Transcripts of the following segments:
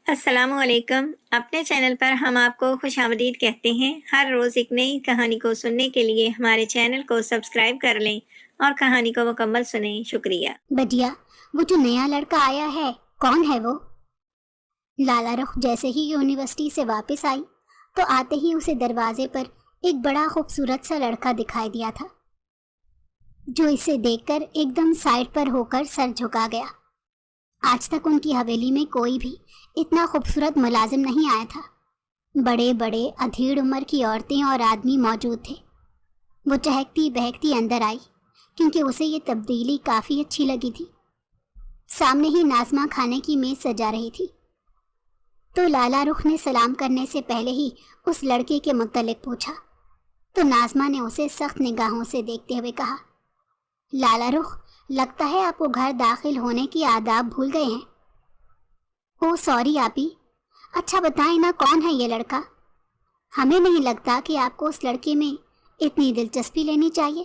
السلام علیکم۔ اپنے چینل پر ہم آپ کو خوش آمدید کہتے ہیں۔ ہر روز ایک نئی کہانی کو سننے کے لیے ہمارے چینل کو سبسکرائب کر لیں اور کہانی کو مکمل سنیں۔ شکریہ۔ بٹیا، وہ جو نیا لڑکا آیا ہے کون ہے وہ؟ لالا رخ جیسے ہی یونیورسٹی سے واپس آئی تو آتے ہی اسے دروازے پر ایک بڑا خوبصورت سا لڑکا دکھائی دیا تھا، جو اسے دیکھ کر ایک دم سائڈ پر ہو کر سر جھکا گیا۔ آج تک ان کی حویلی میں کوئی بھی اتنا خوبصورت ملازم نہیں آیا تھا۔ بڑے بڑے ادھیڑ عمر کی عورتیں اور آدمی موجود تھے۔ وہ چہکتی بہکتی اندر آئی کیونکہ اسے یہ تبدیلی کافی اچھی لگی تھی۔ سامنے ہی ناظمہ کھانے کی میز سجا رہی تھی، تو لالا رخ نے سلام کرنے سے پہلے ہی اس لڑکے کے متعلق پوچھا تو ناظمہ نے اسے سخت نگاہوں سے دیکھتے ہوئے کہا، لالا رخ، لگتا ہے آپ کو گھر داخل ہونے کی آداب بھول گئے ہیں۔ او سوری آپی، اچھا بتائیں نا کون ہے یہ لڑکا؟ ہمیں نہیں لگتا کہ آپ کو اس لڑکے میں اتنی دلچسپی لینی چاہیے۔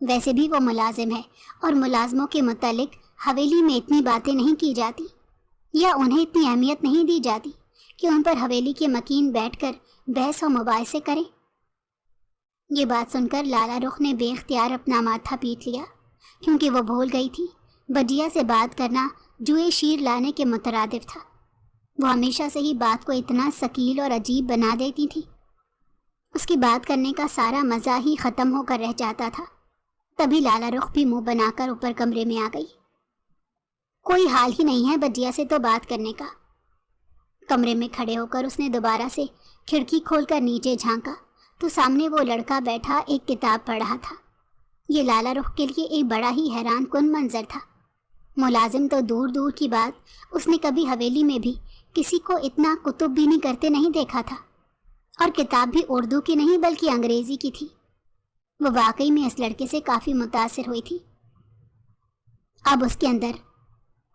ویسے بھی وہ ملازم ہے اور ملازموں کے متعلق حویلی میں اتنی باتیں نہیں کی جاتی یا انہیں اتنی اہمیت نہیں دی جاتی کہ ان پر حویلی کے مکین بیٹھ کر بحث و مباحثے کریں۔ یہ بات سن کر لالا رخ نے بے اختیار اپنا ماتھا پیٹ لیا، کیونکہ وہ بھول گئی تھی بجیا سے بات کرنا جوئے شیر لانے کے مترادف تھا۔ وہ ہمیشہ سے ہی بات کو اتنا ثقیل اور عجیب بنا دیتی تھی، اس کی بات کرنے کا سارا مزہ ہی ختم ہو کر رہ جاتا تھا۔ تبھی لالا رخ بھی منہ بنا کر اوپر کمرے میں آ گئی۔ کوئی حال ہی نہیں ہے بجیا سے تو بات کرنے کا۔ کمرے میں کھڑے ہو کر اس نے دوبارہ سے کھڑکی کھول کر نیچے جھانکا تو سامنے وہ لڑکا بیٹھا ایک کتاب پڑھ رہا تھا۔ یہ لالا رخ کے لیے ایک بڑا ہی حیران کن منظر تھا۔ ملازم تو دور دور کی بات، اس نے کبھی حویلی میں بھی کسی کو اتنا کتب بینی کرتے نہیں دیکھا تھا، اور کتاب بھی اردو کی نہیں بلکہ انگریزی کی تھی۔ وہ واقعی میں اس لڑکے سے کافی متاثر ہوئی تھی۔ اب اس کے اندر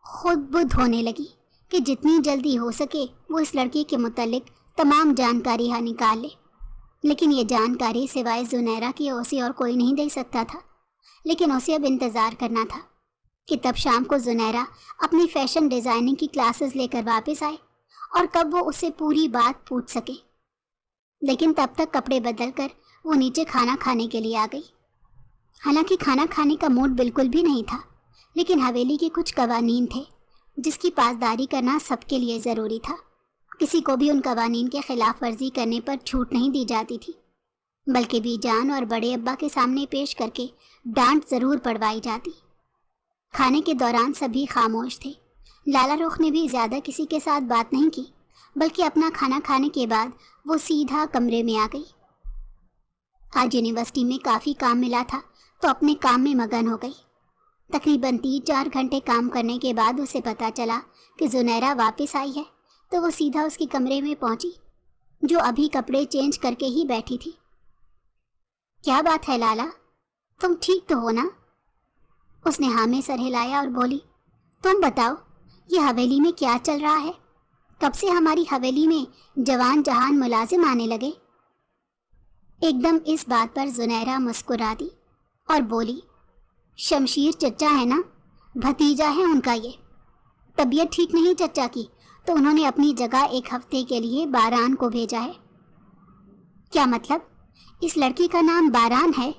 خود بدھ ہونے لگی کہ جتنی جلدی ہو سکے وہ اس لڑکے کے متعلق تمام جانکاری نکال لے، لیکن یہ جانکاری سوائے زنیرہ کی اسے اور کوئی نہیں دے سکتا تھا۔ لیکن اسے اب انتظار کرنا تھا کہ تب شام کو زنیرہ اپنی فیشن ڈیزائننگ کی کلاسز لے کر واپس آئے اور کب وہ اسے پوری بات پوچھ سکے۔ لیکن تب تک کپڑے بدل کر وہ نیچے کھانا کھانے کے لیے آ گئی۔ حالانکہ کھانا کھانے کا موڈ بالکل بھی نہیں تھا، لیکن حویلی کے کچھ قوانین تھے جس کی پاسداری کرنا سب کے لیے ضروری تھا۔ کسی کو بھی ان قوانین کے خلاف ورزی کرنے پر چھوٹ نہیں دی جاتی تھی، بلکہ بی جان اور بڑے ابا کے سامنے پیش کر کے ڈانٹ ضرور پڑوائی جاتی۔ کھانے کے دوران سبھی خاموش تھے۔ لالا رخ نے بھی زیادہ کسی کے ساتھ بات نہیں کی، بلکہ اپنا کھانا کھانے کے بعد وہ سیدھا کمرے میں آ گئی۔ آج یونیورسٹی میں کافی کام ملا تھا تو اپنے کام میں مگن ہو گئی۔ تقریباً 3-4 گھنٹے کام کرنے کے بعد اسے پتہ چلا کہ زنیرہ واپس آئی ہے، تو وہ سیدھا اس کے کمرے میں پہنچی، جو ابھی کپڑے چینج کر کے ہی بیٹھی تھی۔ کیا بات ہے لالا، تم ٹھیک تو ہو نا؟ اس نے ہاں میں سر ہلایا اور بولی، تم بتاؤ یہ حویلی میں کیا چل رہا ہے؟ کب سے ہماری حویلی میں جوان جہان ملازم آنے لگے؟ ایک دم اس بات پر زنیرہ مسکرا دی اور بولی، شمشیر چچا ہے نا، بھتیجا ہے ان کا۔ یہ طبیعت ٹھیک نہیں چچا کی، تو انہوں نے اپنی جگہ 1 ہفتے کے لیے باران کو بھیجا ہے۔ کیا مطلب؟ اس لڑکی کا نام باران ہے؟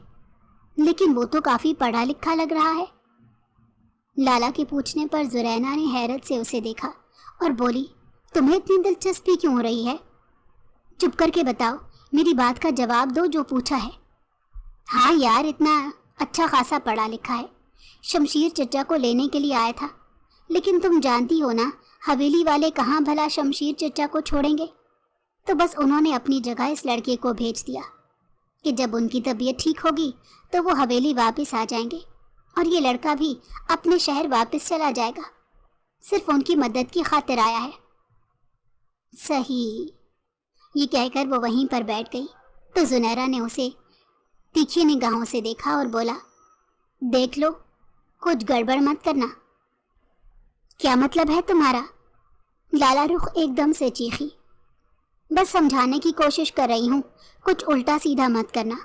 لیکن وہ تو کافی پڑھا لکھا لگ رہا ہے۔ لالا کے پوچھنے پر زرینہ نے حیرت سے اسے دیکھا اور بولی، تمہیں اتنی دلچسپی کیوں ہو رہی ہے؟ چپ کر کے بتاؤ، میری بات کا جواب دو جو پوچھا ہے۔ ہاں یار، اتنا اچھا خاصا پڑھا لکھا ہے، شمشیر چچا کو لینے کے لیے آیا تھا، لیکن تم جانتی ہو نا حویلی والے کہاں بھلا شمشیر چچا کو چھوڑیں گے، تو بس انہوں نے اپنی جگہ اس لڑکے کو بھیج دیا کہ جب ان کی طبیعت ٹھیک ہوگی تو وہ حویلی واپس آ جائیں گے، اور یہ لڑکا بھی اپنے شہر واپس چلا جائے گا، صرف ان کی مدد کی خاطر آیا ہے۔ صحیح، یہ کہہ کر وہ وہیں پر بیٹھ گئی تو زنیرہ نے اسے تیکھی نگاہوں سے دیکھا اور بولا، دیکھ لو، کچھ گڑبڑ مت کرنا۔ کیا مطلب ہے تمہارا؟ لالا رخ ایک دم سے چیخی۔ بس سمجھانے کی کوشش کر رہی ہوں، کچھ الٹا سیدھا مت کرنا۔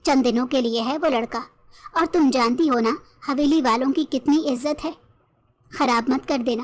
چند دنوں کے لیے ہے وہ لڑکا، اور تم جانتی ہو نا حویلی والوں کی کتنی عزت ہے، خراب مت کر دینا۔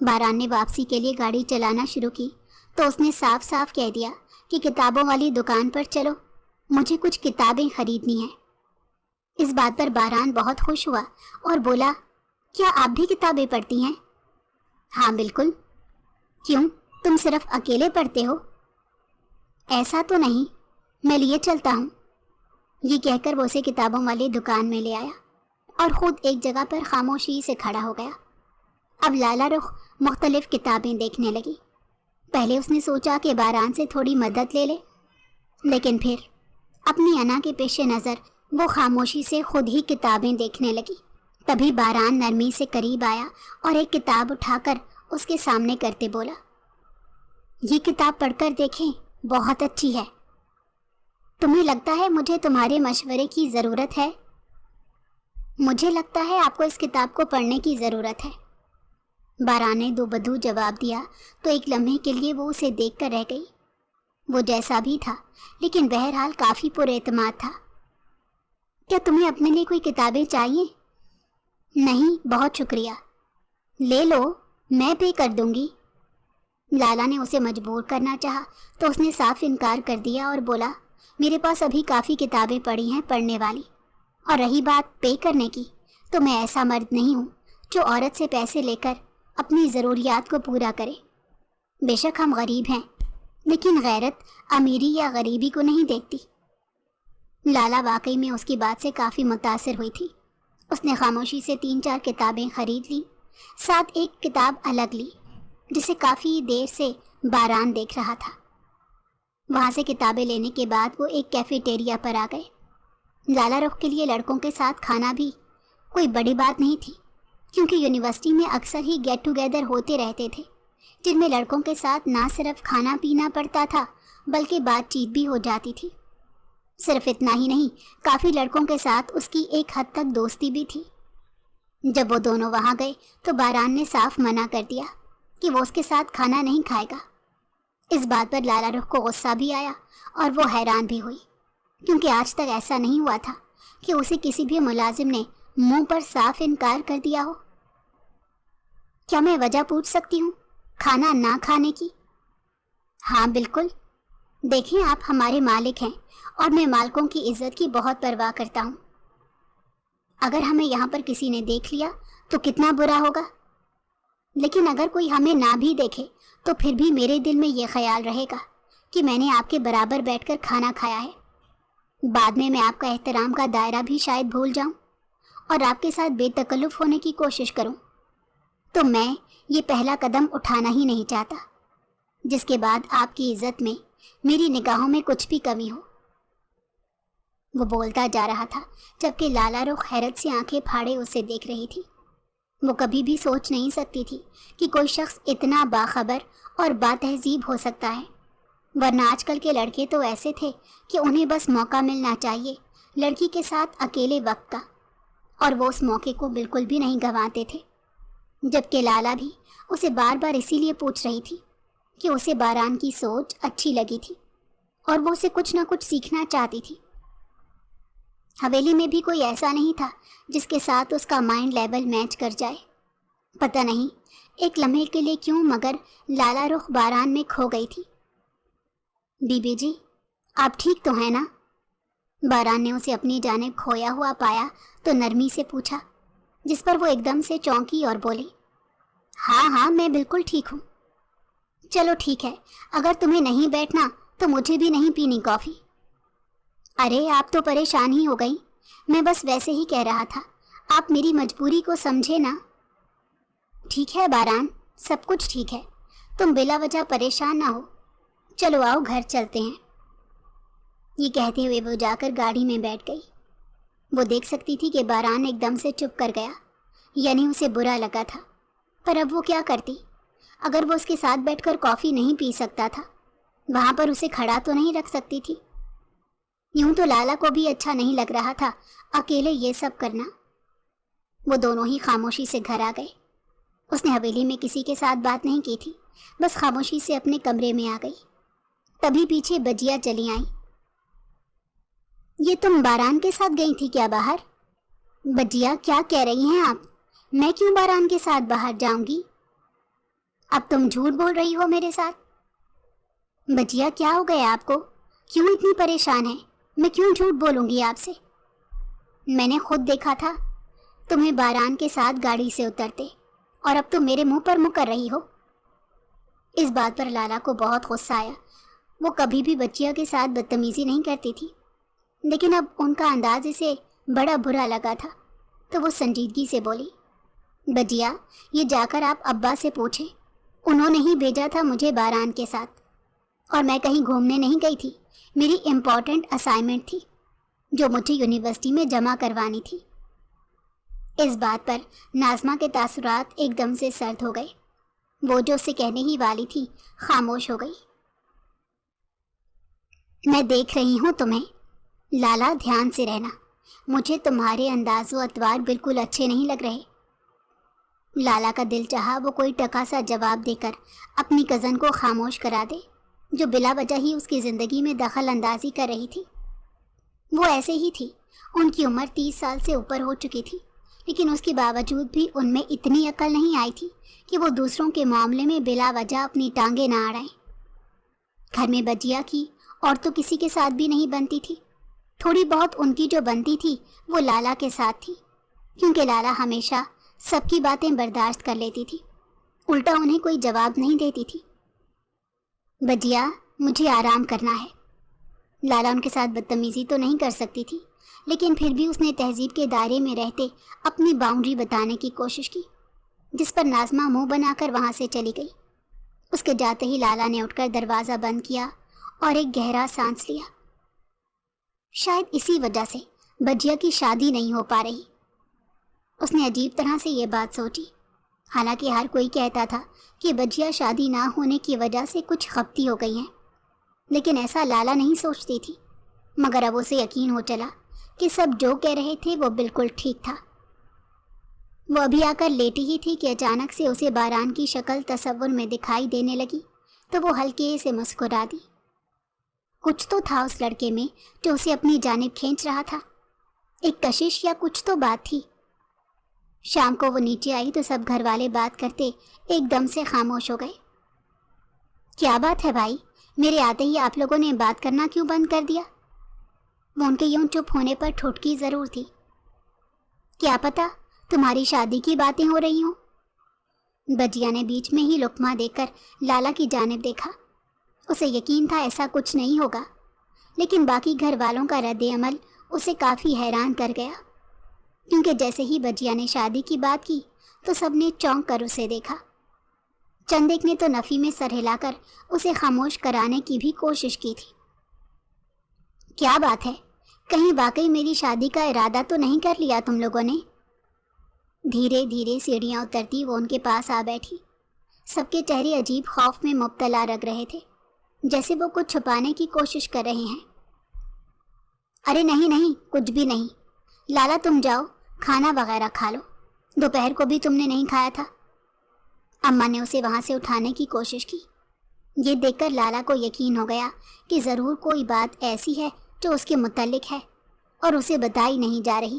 باران نے واپسی کے لیے گاڑی چلانا شروع کی تو اس نے صاف صاف کہہ دیا کہ کتابوں والی دکان پر چلو، مجھے کچھ کتابیں خریدنی ہیں۔ اس بات پر باران بہت خوش ہوا اور بولا، کیا آپ بھی کتابیں پڑھتی ہیں؟ ہاں بالکل۔ کیوں، تم صرف اکیلے پڑھتے ہو؟ ایسا تو نہیں، میں لیے چلتا ہوں۔ یہ کہہ کر وہ اسے کتابوں والی دکان میں لے آیا اور خود ایک جگہ پر خاموشی سے کھڑا ہو گیا۔ اب لالا رخ مختلف کتابیں دیکھنے لگی۔ پہلے اس نے سوچا کہ باران سے تھوڑی مدد لے لے، لیکن پھر اپنی انا کے پیش نظر وہ خاموشی سے خود ہی کتابیں دیکھنے لگی۔ تبھی باران نرمی سے قریب آیا اور ایک کتاب اٹھا کر اس کے سامنے کرتے بولا، یہ کتاب پڑھ کر دیکھیں، بہت اچھی ہے۔ تمہیں لگتا ہے مجھے تمہارے مشورے کی ضرورت ہے؟ مجھے لگتا ہے آپ کو اس کتاب کو پڑھنے کی ضرورت ہے۔ باران نے دو بدو جواب دیا تو ایک لمحے کے لیے وہ اسے دیکھ کر رہ گئی۔ وہ جیسا بھی تھا لیکن بہرحال کافی پر اعتماد تھا۔ کیا تمہیں اپنے لیے کوئی کتابیں چاہیے؟ نہیں، بہت شکریہ۔ لے لو، میں پے کر دوں گی۔ لالا نے اسے مجبور کرنا چاہا تو اس نے صاف انکار کر دیا اور بولا، میرے پاس ابھی کافی کتابیں پڑھی ہیں پڑھنے والی، اور رہی بات پے کرنے کی تو میں ایسا مرد نہیں ہوں جو عورت سے پیسے لے کر اپنی ضروریات کو پورا کرے۔ بے شک ہم غریب ہیں لیکن غیرت امیری یا غریبی کو نہیں دیکھتی۔ لالا واقعی میں اس کی بات سے کافی متاثر ہوئی تھی۔ اس نے خاموشی سے 3-4 کتابیں خرید لی، ساتھ ایک کتاب الگ لی جسے کافی دیر سے باران دیکھ رہا تھا۔ وہاں سے کتابیں لینے کے بعد وہ ایک کیفیٹیریا پر آ گئے۔ لالا رخ کے لیے لڑکوں کے ساتھ کھانا بھی کوئی بڑی بات نہیں تھی، کیونکہ یونیورسٹی میں اکثر ہی گیٹ ٹوگیدر ہوتے رہتے تھے جن میں لڑکوں کے ساتھ نہ صرف کھانا پینا پڑتا تھا بلکہ بات چیت بھی ہو جاتی تھی۔ صرف اتنا ہی نہیں، کافی لڑکوں کے ساتھ اس کی ایک حد تک دوستی بھی تھی۔ جب وہ دونوں وہاں گئے تو باران نے صاف منع کر دیا کہ وہ اس کے ساتھ کھانا نہیں کھائے گا۔ اس بات پر لالا رخ کو غصہ بھی آیا اور وہ حیران بھی ہوئی، کیونکہ آج تک ایسا نہیں ہوا تھا کہ اسے کسی بھی ملازم نے منہ پر صاف انکار کر دیا ہو۔ کیا میں وجہ پوچھ سکتی ہوں کھانا نہ کھانے کی؟ ہاں بالکل۔ دیکھیں، آپ ہمارے مالک ہیں اور میں مالکوں کی عزت کی بہت پرواہ کرتا ہوں۔ اگر ہمیں یہاں پر کسی نے دیکھ لیا تو کتنا برا ہوگا، لیکن اگر کوئی ہمیں نہ بھی دیکھے تو پھر بھی میرے دل میں یہ خیال رہے گا کہ میں نے آپ کے برابر بیٹھ کر کھانا کھایا ہے۔ بعد میں آپ کا احترام کا دائرہ بھی شاید بھول جاؤں اور آپ کے ساتھ بے تکلف ہونے کی کوشش کروں، تو میں یہ پہلا قدم اٹھانا ہی نہیں چاہتا جس کے بعد آپ کی عزت میں میری نگاہوں میں کچھ بھی کمی ہو۔ وہ بولتا جا رہا تھا جبکہ لالا رخ حیرت سے آنکھیں پھاڑے اسے دیکھ رہی تھی۔ وہ کبھی بھی سوچ نہیں سکتی تھی کہ کوئی شخص اتنا باخبر اور باتہذیب ہو سکتا ہے، ورنہ آج کل کے لڑکے تو ایسے تھے کہ انہیں بس موقع ملنا چاہیے لڑکی کے ساتھ اکیلے وقت کا، اور وہ اس موقع کو بالکل بھی نہیں گنواتے تھے۔ جبکہ لالا بھی اسے بار بار اسی لیے پوچھ رہی تھی کہ اسے باران کی سوچ اچھی لگی تھی اور وہ اسے کچھ نہ کچھ سیکھنا چاہتی تھی۔ حویلی میں بھی کوئی ایسا نہیں تھا جس کے ساتھ اس کا مائنڈ لیول میچ کر جائے۔ پتہ نہیں ایک لمحے کے لیے کیوں مگر لالا رخ باران میں کھو گئی تھی۔ بی بی جی، آپ ٹھیک تو ہیں نا؟ باران نے اسے اپنی جانب کھویا ہوا پایا تو نرمی سے پوچھا، جس پر وہ ایک دم سے چونکی اور بولی، ہاں ہاں میں بالکل ٹھیک ہوں۔ چلو ٹھیک ہے، اگر تمہیں نہیں بیٹھنا تو مجھے بھی نہیں پینی کافی۔ ارے آپ تو پریشان ہی ہو گئی، میں بس ویسے ہی کہہ رہا تھا، آپ میری مجبوری کو سمجھے نا۔ ٹھیک ہے باران، سب کچھ ٹھیک ہے، تم بلا وجہ پریشان نہ ہو، چلو آؤ گھر چلتے ہیں۔ یہ کہتے ہوئے وہ جا کر گاڑی میں بیٹھ گئی۔ وہ دیکھ سکتی تھی کہ باران ایک دم سے چپ کر گیا، یعنی اسے برا لگا تھا، پر اب وہ کیا کرتی؟ اگر وہ اس کے ساتھ بیٹھ کر کافی نہیں پی سکتا تھا، وہاں پر اسے کھڑا تو نہیں رکھ سکتی تھی۔ یوں تو لالا کو بھی اچھا نہیں لگ رہا تھا اکیلے یہ سب کرنا۔ وہ دونوں ہی خاموشی سے گھر آ گئے۔ اس نے حویلی میں کسی کے ساتھ بات نہیں کی تھی، بس خاموشی سے اپنے کمرے میں آ گئی۔ تبھی پیچھے بجیا چلی آئیں۔ یہ تم باران کے ساتھ گئی تھی کیا باہر؟ بجیا کیا کہہ رہی ہیں آپ؟ میں کیوں باران کے ساتھ باہر جاؤں گی؟ اب تم جھوٹ بول رہی ہو میرے ساتھ؟ بجیا کیا ہو گیا آپ کو؟ کیوں اتنی پریشان ہے؟ میں کیوں جھوٹ بولوں گی آپ سے؟ میں نے خود دیکھا تھا تمہیں باران کے ساتھ گاڑی سے اترتے، اور اب تم میرے منہ پر منہ کر رہی ہو۔ اس بات پر لالا کو بہت غصہ آیا۔ وہ کبھی بھی بچیا کے ساتھ بدتمیزی نہیں کرتی تھی، لیکن اب ان کا انداز اسے بڑا برا لگا تھا، تو وہ سنجیدگی سے بولی، بجیا یہ جا کر آپ ابا سے پوچھیں، انہوں نے ہی بھیجا تھا مجھے باران کے ساتھ، اور میں کہیں گھومنے نہیں گئی تھی۔ میری امپورٹنٹ اسائنمنٹ تھی جو مجھے یونیورسٹی میں جمع کروانی تھی۔ اس بات پر ناظمہ کے تاثرات ایک دم سے سرد ہو گئے۔ وہ جو اسے کہنے ہی والی تھی خاموش ہو گئی۔ میں دیکھ رہی ہوں تمہیں، لالا دھیان سے رہنا، مجھے تمہارے انداز و اطوار بالکل اچھے نہیں لگ رہے۔ لالا کا دل چاہا وہ کوئی ٹکا سا جواب دے کر اپنی کزن کو خاموش کرا دے، جو بلا وجہ ہی اس کی زندگی میں دخل اندازی کر رہی تھی۔ وہ ایسے ہی تھی، ان کی عمر 30 سال سے اوپر ہو چکی تھی، لیکن اس کے باوجود بھی ان میں اتنی عقل نہیں آئی تھی کہ وہ دوسروں کے معاملے میں بلا وجہ اپنی ٹانگیں نہ اڑائیں۔ گھر میں بجیا کی اور تو کسی کے ساتھ بھی نہیں بنتی تھی، تھوڑی بہت ان کی جو بنتی تھی وہ لالا کے ساتھ تھی، کیونکہ لالا ہمیشہ سب کی باتیں برداشت کر لیتی تھی، الٹا انہیں کوئی جواب نہیں دیتی تھی۔ بجیا مجھے آرام کرنا ہے۔ لالا ان کے ساتھ بدتمیزی تو نہیں کر سکتی تھی، لیکن پھر بھی اس نے تہذیب کے دائرے میں رہتے اپنی باؤنڈری بتانے کی کوشش کی، جس پر ناظمہ منہ بنا کر وہاں سے چلی گئی۔ اس کے جاتے ہی لالا نے اٹھ کر دروازہ بند کیا اور ایک گہرا سانس لیا۔ شاید اسی وجہ سے بجیا کی شادی نہیں ہو پا رہی، اس نے عجیب طرح سے یہ بات سوچی۔ حالانکہ ہر کوئی کہتا تھا کہ بجیا شادی نہ ہونے کی وجہ سے کچھ غلطی ہو گئی ہے، لیکن ایسا لالا نہیں سوچتی تھی۔ مگر اب اسے یقین ہو چلا کہ سب جو کہہ رہے تھے وہ بالکل ٹھیک تھا۔ وہ ابھی آ کر لیٹی ہی تھی کہ اچانک سے اسے باران کی شکل تصور میں دکھائی دینے لگی، تو وہ ہلکے سے مسکرا دی۔ کچھ تو تھا اس لڑکے میں جو اسے اپنی جانب کھینچ رہا تھا، ایک کشش یا کچھ تو بات تھی۔ شام کو وہ نیچے آئی تو سب گھر والے بات کرتے ایک دم سے خاموش ہو گئے۔ کیا بات ہے بھائی، میرے آتے ہی آپ لوگوں نے بات کرنا کیوں بند کر دیا؟ وہ ان کے یوں چپ ہونے پر ٹھٹکی ضرور تھی۔ کیا پتا تمہاری شادی کی باتیں ہو رہی ہوں؟ بجیا نے بیچ میں ہی لقمہ دے کر لالا کی جانب دیکھا۔ اسے یقین تھا ایسا کچھ نہیں ہوگا، لیکن باقی گھر والوں کا رد عمل اسے کافی حیران کر گیا، کیونکہ جیسے ہی بجیا نے شادی کی بات کی تو سب نے چونک کر اسے دیکھا۔ چند ایک نے تو نفی میں سر ہلا کر اسے خاموش کرانے کی بھی کوشش کی تھی۔ کیا بات ہے، کہیں واقعی میری شادی کا ارادہ تو نہیں کر لیا تم لوگوں نے؟ دھیرے دھیرے سیڑھیاں اترتی وہ ان کے پاس آ بیٹھی۔ سب کے چہرے عجیب خوف میں مبتلا لگ رہے تھے، جیسے وہ کچھ چھپانے کی کوشش کر رہے ہیں۔ ارے نہیں نہیں، کچھ بھی نہیں۔ لالا تم جاؤ، کھانا وغیرہ کھا لو، دوپہر کو بھی تم نے نہیں کھایا تھا۔ اماں نے اسے وہاں سے اٹھانے کی کوشش کی۔ یہ دیکھ کر لالا کو یقین ہو گیا کہ ضرور کوئی بات ایسی ہے جو اس کے متعلق ہے اور اسے بتائی نہیں جا رہی۔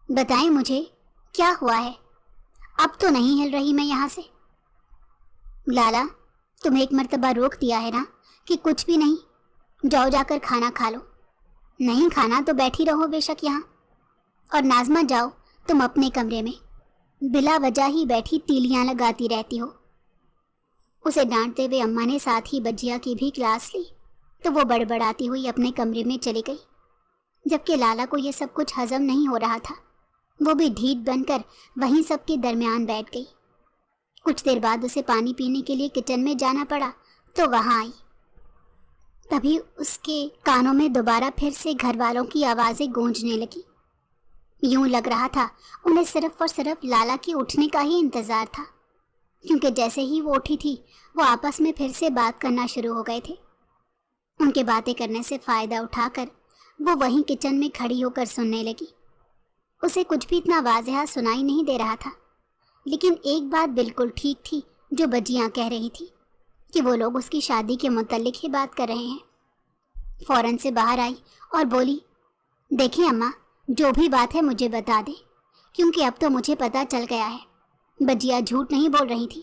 بتائیں مجھے کیا ہوا ہے؟ اب تو نہیں ہل رہی میں یہاں سے۔ لالا تم ایک مرتبہ روک دیا ہے نا کہ کچھ بھی نہیں، جاؤ جا کر کھانا کھا لو۔ نہیں کھانا تو بیٹھی رہو بے شک یہاں، اور ناظمہ جاؤ تم اپنے کمرے میں، بلا وجہ ہی بیٹھی تیلیاں لگاتی رہتی ہو۔ اسے ڈانٹتے ہوئے اماں نے ساتھ ہی بجیا کی بھی کلاس لی، تو وہ بڑبڑاتی ہوئی اپنے کمرے میں چلی گئی۔ جبکہ لالا کو یہ سب کچھ ہضم نہیں ہو رہا تھا، وہ بھی ڈھیٹ بن کر وہیں سب کے درمیان بیٹھ گئی۔ کچھ دیر بعد اسے پانی پینے کے لیے کچن میں جانا پڑا تو وہاں آئی۔ تبھی اس کے کانوں میں دوبارہ پھر سے گھر والوں کی آوازیں گونجنے لگی۔ یوں لگ رہا تھا انہیں صرف اور صرف لالا کے اٹھنے کا ہی انتظار تھا، کیونکہ جیسے ہی وہ اٹھی تھی وہ آپس میں پھر سے بات کرنا شروع ہو گئے تھے۔ ان کے باتیں کرنے سے فائدہ اٹھا کر وہ وہیں کچن میں کھڑی ہو کر سننے لگی۔ اسے کچھ بھی اتنا واضح سنائی نہیں دے رہا تھا، لیکن ایک بات بالکل ٹھیک تھی جو بجیاں کہہ رہی تھی کہ وہ لوگ اس کی شادی کے متعلق ہی بات کر رہے ہیں۔ فوراً سے باہر آئی اور بولی، دیکھیں اماں، جو بھی بات ہے مجھے بتا دیں، کیونکہ اب تو مجھے پتہ چل گیا ہے، بجیا جھوٹ نہیں بول رہی تھی۔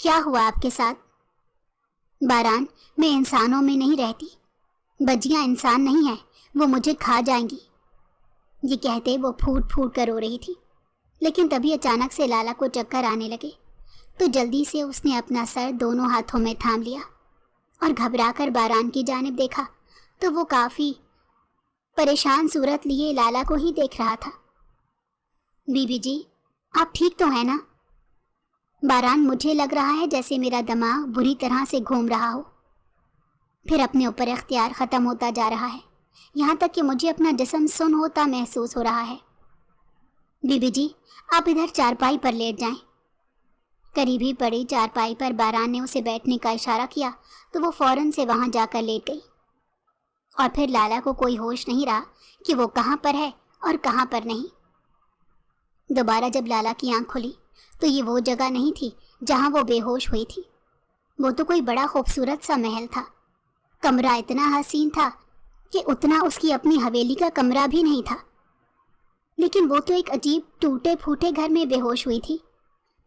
کیا ہوا آپ کے ساتھ؟ باران، میں انسانوں میں نہیں رہتی، بجیاں انسان نہیں ہیں، وہ مجھے کھا جائیں گی۔ یہ کہتے وہ پھوٹ پھوٹ کر رو رہی تھی، لیکن تبھی اچانک سے لالا کو چکر آنے لگے تو جلدی سے اس نے اپنا سر دونوں ہاتھوں میں تھام لیا اور گھبرا کر باران کی جانب دیکھا تو وہ کافی پریشان صورت لیے لالا کو ہی دیکھ رہا تھا۔ بی بی جی، آپ ٹھیک تو ہیں نا؟ باران، مجھے لگ رہا ہے جیسے میرا دماغ بری طرح سے گھوم رہا ہو، پھر اپنے اوپر اختیار ختم ہوتا جا رہا ہے، یہاں تک کہ مجھے اپنا جسم سن ہوتا محسوس ہو رہا ہے۔ بی بی جی، آپ ادھر چارپائی پر لیٹ جائیں۔ قریب ہی پڑی چارپائی پر باران نے اسے بیٹھنے کا اشارہ کیا تو وہ فوراً سے وہاں جا کر لیٹ گئی، اور پھر لالا کو کوئی ہوش نہیں رہا کہ وہ کہاں پر ہے اور کہاں پر نہیں۔ دوبارہ جب لالا کی آنکھ کھلی تو یہ وہ جگہ نہیں تھی جہاں وہ بے ہوش ہوئی تھی، وہ تو کوئی بڑا خوبصورت سا محل تھا۔ کمرہ اتنا حسین تھا کہ اتنا اس کی اپنی حویلی کا کمرہ بھی نہیں تھا، لیکن وہ تو ایک عجیب ٹوٹے پھوٹے گھر میں بے ہوش ہوئی تھی،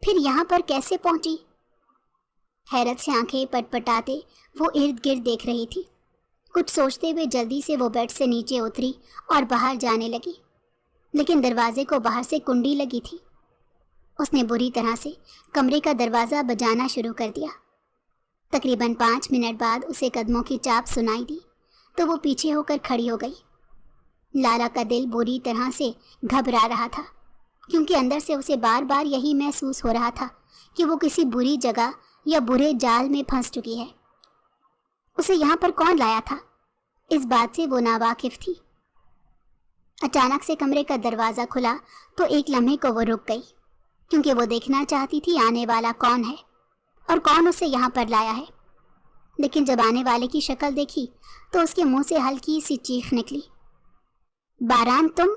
پھر یہاں پر کیسے پہنچی؟ حیرت سے آنکھیں پٹ پٹاتے وہ ارد گرد دیکھ رہی تھی۔ کچھ سوچتے ہوئے جلدی سے وہ بیڈ سے نیچے اتری اور باہر جانے لگی، لیکن دروازے کو باہر سے کنڈی لگی تھی۔ اس نے بری طرح سے کمرے کا دروازہ بجانا شروع کر دیا۔ تقریباً 5 منٹ بعد اسے قدموں کی چاپ سنائی دی تو وہ پیچھے ہو کر کھڑی ہو گئی۔ لالا کا دل بری طرح سے گھبرا رہا تھا، کیونکہ اندر سے اسے بار بار یہی محسوس ہو رہا تھا کہ وہ کسی بری جگہ یا برے جال میں پھنس چکی ہے۔ اسے یہاں پر کون لایا تھا، اس بات سے وہ ناواقف تھی۔ اچانک سے کمرے کا دروازہ کھلا تو ایک لمحے کو وہ رک گئی، کیونکہ وہ دیکھنا چاہتی تھی آنے والا کون ہے اور کون اسے یہاں پر لایا ہے۔ لیکن جب آنے والے کی شکل دیکھی تو اس کے منہ سے ہلکی سی چیخ نکلی، باران تم؟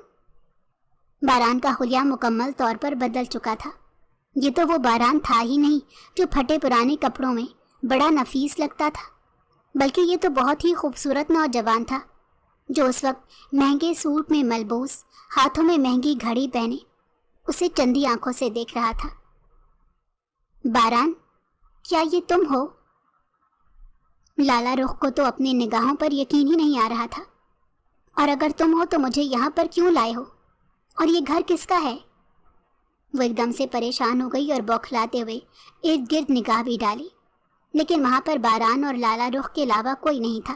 باران کا حلیہ مکمل طور پر بدل چکا تھا۔ یہ تو وہ باران تھا ہی نہیں جو پھٹے پرانے کپڑوں میں بڑا نفیس لگتا تھا، بلکہ یہ تو بہت ہی خوبصورت نوجوان تھا جو اس وقت مہنگے سوٹ میں ملبوس، ہاتھوں میں مہنگی گھڑی پہنے اسے چندی آنکھوں سے دیکھ رہا تھا۔ باران، کیا یہ تم ہو؟ لالا رخ کو تو اپنی نگاہوں پر یقین ہی نہیں آ رہا تھا۔ اور اگر تم ہو تو مجھے یہاں پر کیوں لائے ہو، اور یہ گھر کس کا ہے؟ وہ ایک دم سے پریشان ہو گئی اور بوکھلاتے ہوئے ارد گرد نگاہ بھی ڈالی، لیکن وہاں پر باران اور لالا رخ کے علاوہ کوئی نہیں تھا۔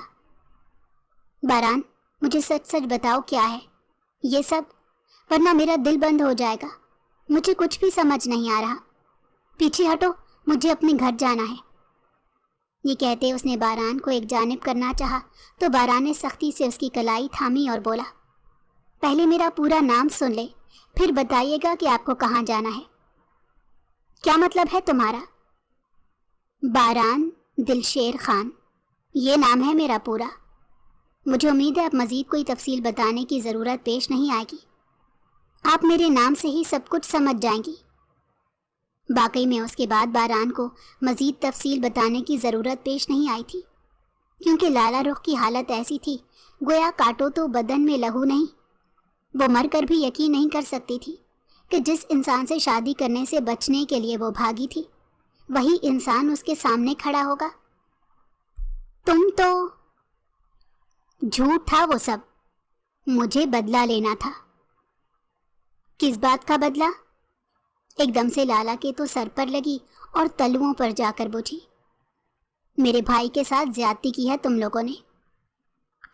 باران، مجھے سچ سچ بتاؤ کیا ہے یہ سب، ورنہ میرا دل بند ہو جائے گا، مجھے کچھ بھی سمجھ نہیں آ رہا۔ پیچھے ہٹو، مجھے اپنے گھر جانا ہے۔ یہ کہتے اس نے باران کو ایک جانب کرنا چاہا تو باران نے سختی سے اس کی کلائی تھامی اور بولا، پہلے میرا پورا نام سن لے، پھر بتائیے گا کہ آپ کو کہاں جانا ہے۔ کیا مطلب ہے تمہارا؟ باران دلشیر خان، یہ نام ہے میرا پورا۔ مجھے امید ہے اب مزید کوئی تفصیل بتانے کی ضرورت پیش نہیں آئے گی، آپ میرے نام سے ہی سب کچھ سمجھ جائیں گی۔ واقعی میں اس کے بعد باران کو مزید تفصیل بتانے کی ضرورت پیش نہیں آئی تھی، کیونکہ لالا رخ کی حالت ایسی تھی گویا کاٹو تو بدن میں لہو نہیں۔ وہ مر کر بھی یقین نہیں کر سکتی تھی کہ جس انسان سے شادی کرنے سے بچنے کے لیے وہ بھاگی تھی وہی انسان اس کے سامنے کھڑا ہوگا۔ تم تو… جھوٹ تھا وہ سب، مجھے بدلہ لینا تھا۔ کس بات کا بدلہ؟ ایک دم سے لالا کے تو سر پر لگی اور تلوؤں پر جا کر بجھی۔ میرے بھائی کے ساتھ زیادتی کی ہے تم لوگوں نے۔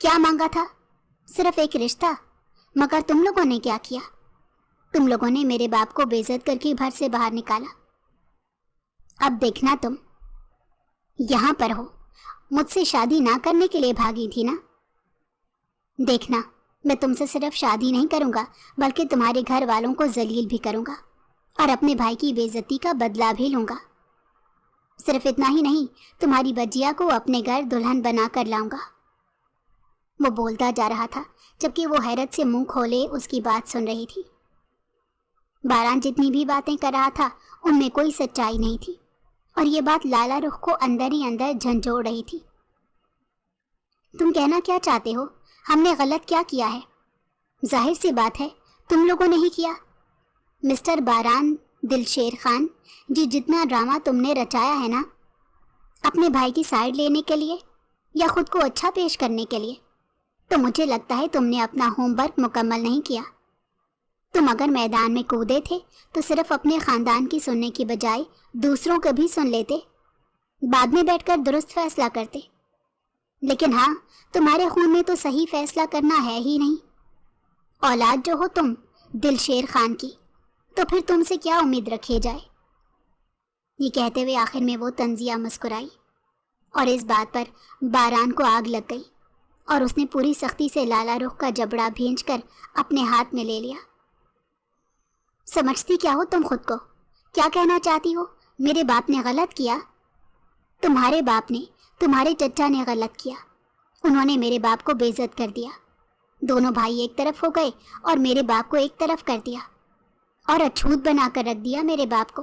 کیا مانگا تھا؟ صرف ایک رشتہ، مگر تم لوگوں نے کیا کیا؟ تم لوگوں نے میرے باپ کو بے عزت کر کے گھر سے باہر نکالا۔ اب دیکھنا تم یہاں پر ہو، مجھ سے شادی نہ کرنے کے لیے بھاگی تھی نا؟ دیکھنا میں تم سے صرف شادی نہیں کروں گا بلکہ تمہارے گھر والوں کو ذلیل بھی کروں گا اور اپنے بھائی کی بے عزتی کا بدلہ بھی لوں گا۔ صرف اتنا ہی نہیں، تمہاری بجیا کو اپنے گھر دلہن بنا کر لاؤں گا۔ وہ بولتا جا رہا تھا جبکہ وہ حیرت سے منہ کھولے اس کی بات سن رہی تھی۔ باران جتنی بھی باتیں کر رہا تھا ان میں کوئی سچائی نہیں تھی، اور یہ بات لالا رخ کو اندر ہی اندر جھنجھوڑ رہی تھی۔ تم کہنا کیا چاہتے ہو؟ ہم نے غلط کیا کیا ہے؟ ظاہر سی بات ہے تم لوگوں نے ہی کیا۔ مسٹر باران دلشیر خان جی، جتنا ڈرامہ تم نے رچایا ہے نا اپنے بھائی کی سائیڈ لینے کے لیے یا خود کو اچھا پیش کرنے کے لیے، تو مجھے لگتا ہے تم نے اپنا ہوم ورک مکمل نہیں کیا۔ تم اگر میدان میں کودے تھے تو صرف اپنے خاندان کی سننے کی بجائے دوسروں کو بھی سن لیتے، بعد میں بیٹھ کر درست فیصلہ کرتے۔ لیکن ہاں، تمہارے خون میں تو صحیح فیصلہ کرنا ہے ہی نہیں۔ اولاد جو ہو تم دلشیر خان کی، تو پھر تم سے کیا امید رکھے جائے؟ یہ کہتے ہوئے آخر میں وہ تنزیہ مسکرائی، اور اس بات پر باران کو آگ لگ گئی اور اس نے پوری سختی سے لالا رخ کا جبڑا بھینچ کر اپنے ہاتھ میں لے لیا۔ سمجھتی کیا ہو تم خود کو؟ کیا کہنا چاہتی ہو؟ میرے باپ نے غلط کیا؟ تمہارے باپ نے، تمہارے چچا نے غلط کیا۔ انہوں نے میرے باپ کو بے عزت کر دیا۔ دونوں بھائی ایک طرف ہو گئے اور میرے باپ کو ایک طرف کر دیا اور اچھوت بنا کر رکھ دیا میرے باپ کو۔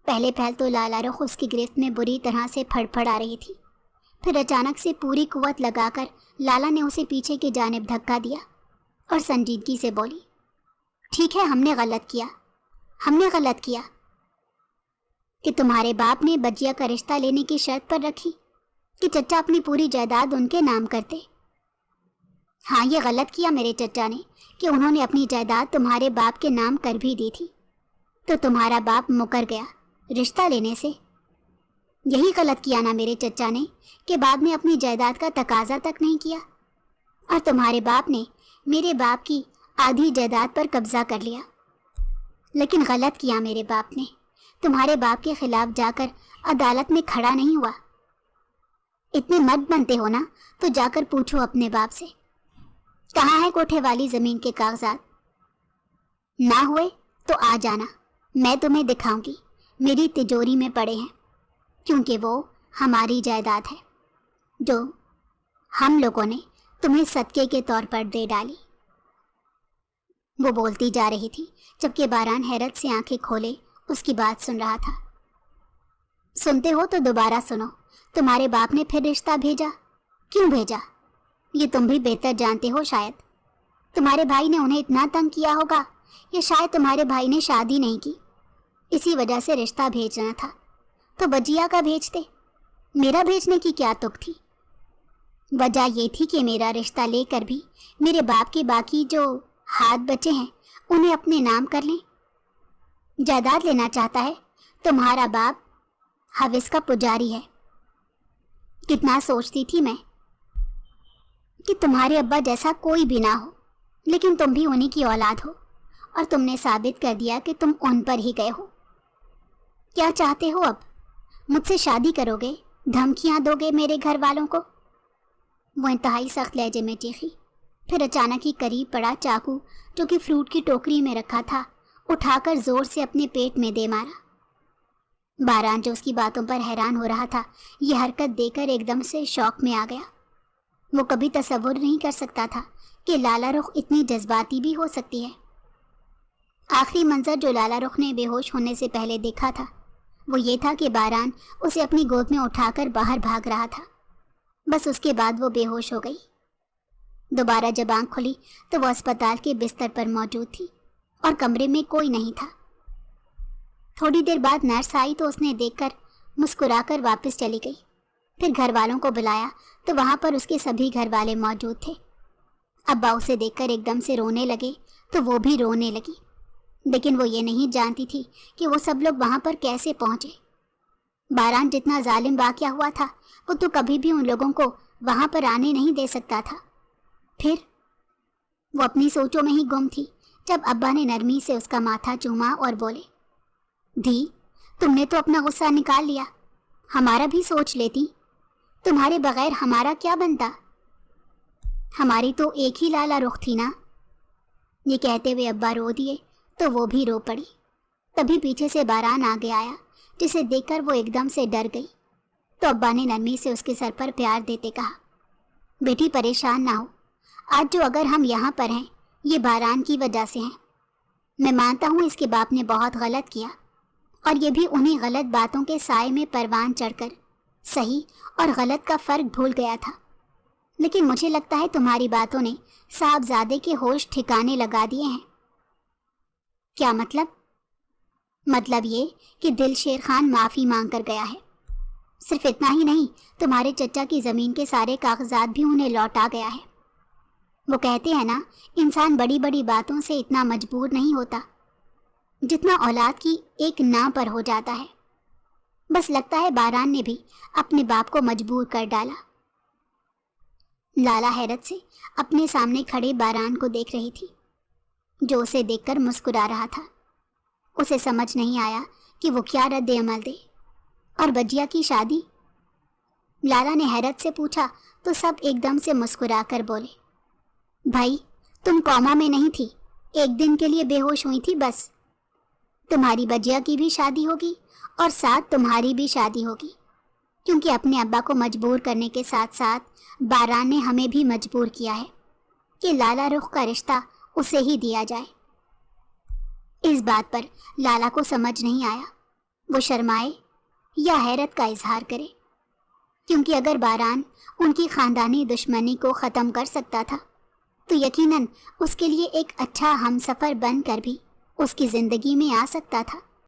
پہلے پہل تو لالا رخ اس کی گرفت میں بری طرح سے پھڑ پھڑ آ رہی تھی، پھر اچانک سے پوری قوت لگا کر لالا نے اسے پیچھے کی جانب دھکا دیا اور سنجیدگی سے بولی، ٹھیک ہے، ہم نے غلط کیا کہ تمہارے باپ نے بجیا کا رشتہ لینے کی شرط پر رکھی کہ چچا اپنی پوری جائیداد ان کے نام کرتے۔ ہاں، یہ غلط کیا میرے چچا نے کہ انہوں نے اپنی جائیداد تمہارے باپ کے نام کر بھی دی تھی، تو تمہارا باپ مکر گیا رشتہ لینے سے۔ یہی غلط کیا نا میرے چچا نے کہ بعد میں اپنی جائیداد کا تقاضا تک نہیں کیا، اور تمہارے باپ نے میرے باپ کی آدھی جائیداد پر قبضہ کر لیا۔ لیکن غلط کیا میرے باپ نے، تمہارے باپ کے خلاف جا کر عدالت میں کھڑا نہیں ہوا۔ اتنے مت بنتے ہو نا تو جا کر پوچھو اپنے باپ سے، کہاں ہے کوٹھے والی زمین کے کاغذات؟ نہ ہوئے تو آ جانا، میں تمہیں دکھاؤں گی، میری تجوری میں پڑے ہیں، کیونکہ وہ ہماری جائیداد ہے جو ہم لوگوں نے تمہیں صدقے کے طور پر دے ڈالی۔ وہ بولتی جا رہی تھی جبکہ باران حیرت سے آنکھیں کھولے اس کی بات سن رہا تھا۔ سنتے ہو تو دوبارہ سنو، تمہارے باپ نے پھر رشتہ بھیجا، کیوں بھیجا یہ تم بھی بہتر جانتے ہو۔ شاید تمہارے بھائی نے انہیں اتنا تنگ کیا ہوگا، یا شاید تمہارے بھائی نے شادی نہیں کی، اسی وجہ سے رشتہ بھیجنا تھا، تو بجیا کا بھیجتے، میرا بھیجنے کی کیا تک تھی؟ وجہ یہ تھی کہ میرا رشتہ لے کر بھی میرے باپ کے باقی جو ہاتھ بچے ہیں انہیں اپنے نام کر لیں۔ جائیداد لینا چاہتا ہے تمہارا باپ، حوث کا پجاری ہے۔ کتنا سوچتی تھی میں کہ تمہارے ابا جیسا کوئی بھی نہ ہو، لیکن تم بھی انہی کی اولاد ہو، اور تم نے ثابت کر دیا کہ تم ان پر ہی گئے ہو۔ کیا چاہتے ہو اب؟ مجھ سے شادی کرو گے؟ دھمکیاں دو گے میرے گھر والوں کو؟ وہ انتہائی سخت لہجے میں چیخی، پھر اچانک ہی قریب پڑا چاقو جو کہ فروٹ کی ٹوکری میں رکھا تھا اٹھا کر زور سے اپنے پیٹ میں دے مارا۔ باران جو اس کی باتوں پر حیران ہو رہا تھا، یہ حرکت دے کر ایک دم سے شوق میں آ گیا۔ وہ کبھی تصور نہیں کر سکتا تھا کہ لالا رخ اتنی جذباتی بھی ہو سکتی ہے۔ آخری منظر جو لالا رخ نے بے ہوش ہونے سے پہلے دیکھا تھا وہ یہ تھا کہ باران اسے اپنی گود میں اٹھا کر باہر بھاگ رہا تھا۔ بس اس کے بعد وہ بے ہوش ہو گئی۔ دوبارہ جب آنکھ کھلی تو وہ اسپتال کے بستر پر موجود تھی اور کمرے میں کوئی نہیں تھا۔ تھوڑی دیر بعد نرس آئی تو اس نے دیکھ کر مسکرا کر واپس چلی گئی۔ پھر گھر والوں کو بلایا تو وہاں پر اس کے سبھی گھر والے موجود تھے۔ ابا اسے دیکھ کر ایک دم سے رونے لگے تو وہ بھی رونے لگی، لیکن وہ یہ نہیں جانتی تھی کہ وہ سب لوگ وہاں پر کیسے پہنچے۔ باران جتنا ظالم واقعہ ہوا تھا وہ تو کبھی بھی ان لوگوں کو وہاں پر آنے نہیں دے سکتا تھا۔ پھر وہ اپنی سوچوں میں ہی گم تھی جب ابا نے نرمی سے اس کا ماتھا چوما اور بولے، دھی تم نے تو اپنا غصہ نکال لیا، ہمارا بھی سوچ لیتی، تمہارے بغیر ہمارا کیا بنتا؟ ہماری تو ایک ہی لالا رخ تھی نا۔ یہ کہتے ہوئے ابا رو دیے تو وہ بھی رو پڑی۔ تبھی پیچھے سے باران آگے آیا جسے دیکھ کر وہ ایک دم سے ڈر گئی، تو ابا نے نرمی سے اس کے سر پر پیار دیتے کہا، بیٹی پریشان نہ ہو، آج جو اگر ہم یہاں پر ہیں یہ باران کی وجہ سے ہیں۔ میں مانتا ہوں اس کے باپ نے بہت غلط کیا، اور یہ بھی انہی غلط باتوں کے سائے میں پروان چڑھ کر صحیح اور غلط کا فرق بھول گیا تھا۔ لیکن مجھے لگتا ہے تمہاری باتوں نے صاحبزادے کے ہوش ٹھکانے لگا دیے ہیں۔ کیا مطلب؟ مطلب یہ کہ دل شیر خان معافی مانگ کر گیا ہے۔ صرف اتنا ہی نہیں، تمہارے چچا کی زمین کے سارے کاغذات بھی انہیں لوٹا گیا ہے۔ وہ کہتے ہیں نا، انسان بڑی بڑی باتوں سے اتنا مجبور نہیں ہوتا جتنا اولاد کی ایک نا پر ہو جاتا ہے۔ بس لگتا ہے باران نے بھی اپنے باپ کو مجبور کر ڈالا۔ لالا حیرت سے اپنے سامنے کھڑے باران کو دیکھ رہی تھی، جو اسے دیکھ کر مسکرا رہا تھا۔ اسے سمجھ نہیں آیا کہ وہ کیا رد عمل دے۔ اور بجیا کی شادی؟ لالا نے حیرت سے پوچھا تو سب ایک دم سے مسکرا کر بولے، بھائی تم کوما میں نہیں تھی، ایک دن کے لیے بے ہوش ہوئی تھی بس۔ تمہاری بجیا کی بھی شادی ہوگی اور ساتھ تمہاری بھی شادی ہوگی، کیونکہ اپنے ابا کو مجبور کرنے کے ساتھ ساتھ باران نے ہمیں بھی مجبور کیا ہے کہ لالا رخ کا رشتہ اسے ہی دیا جائے۔ اس بات پر لالا کو سمجھ نہیں آیا، وہ شرمائے یا حیرت کا اظہار کرے، کیونکہ اگر باران ان کی خاندانی دشمنی کو ختم کر سکتا تھا تو یقیناً اس کے لیے ایک اچھا ہم سفر بن کر بھی اس کی زندگی میں آ سکتا تھا۔